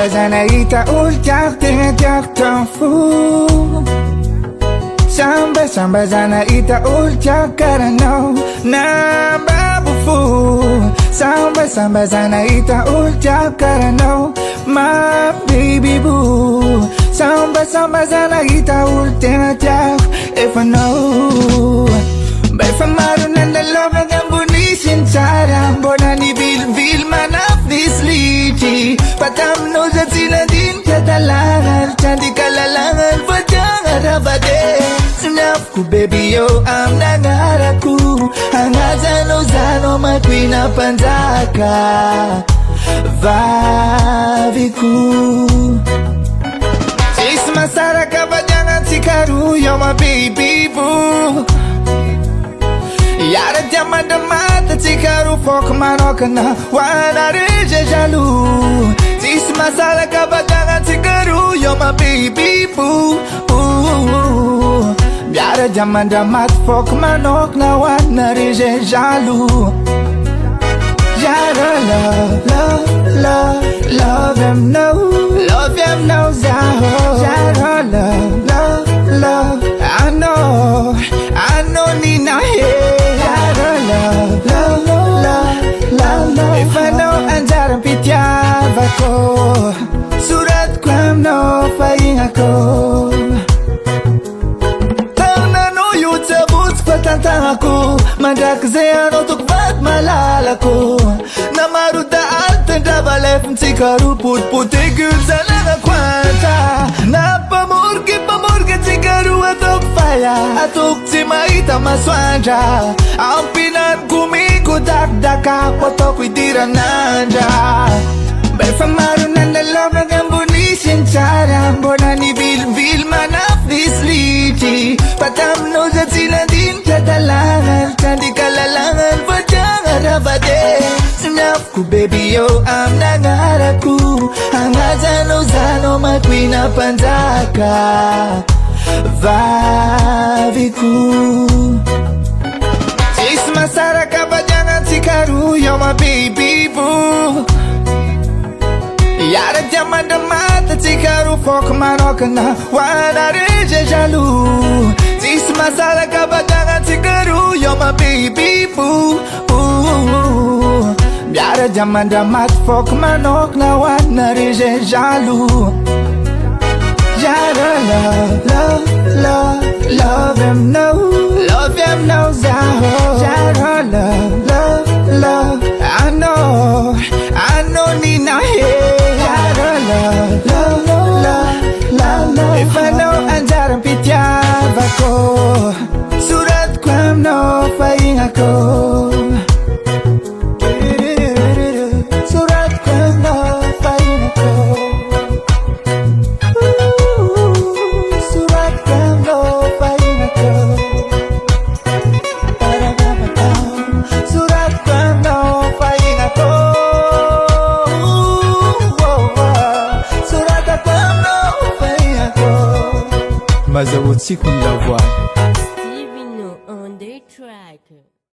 Sambazana ita ultiak tinatiak tanfu Sambazana ita ultiak karanaw na babufu Sambazana ita ultiak karanaw my baby boo Sambazana ita ultiak if I know Bay famarunan na love ang bunisin sarang Bonani bil manap nisliti Patamno sa sinadin katalangan Candy kalalangan Padyang arabade Sinap ko baby yo ang nangarap ko Hanggang zano magwi na panzaka Vavi ko Sis masara ka Padyangan si Karu You're my baby boo Yara diamant de mata Tikaru fok manokana Wana reje jaloux Tis masala kabadangan Tikaru You're my baby boo Yara diamant de mata Fok manok na wana reje jaloux Yara love them no Zaho Yara love I know Nina here love If I know anjarang pityava ko Surat ko ang pahinga ko Tang nanuyot sa boots patantang ako Madakazay ano tukbat malala ko Namaruda altan dabalef Sikaru put-puti gul sa nakakwanta Napamurki Sikaru atok faya Atok si maita maswanja Ang pinan kumigo Dakdaka Potok witiran nanja Bay famarunan na love ang bunisin sarang Bonani bil manap nisliti Patamno sa sinadin katalangan Candy kalalangan Padyang arabade Sinap ko baby yo ang nangarap ko Hanggang zano magwi na panzaka Vavi ko Sis masara ka Padyangan si Karu You're my baby boo Yara diamant de mata Tikaru fok manokana Wana reje jaloux Sis masara ka Padyangan si Karu You're my baby boo Yara diamant de mata Fok manok na wana reje jaloux Yara love them no Zaho Yara love I know Nina here Yara love If I know anjarang pityava ko Surat ko ang pahinga ko Surat ko ang pahinga ko Mazawot si kun la voix Suivez-nous on the track.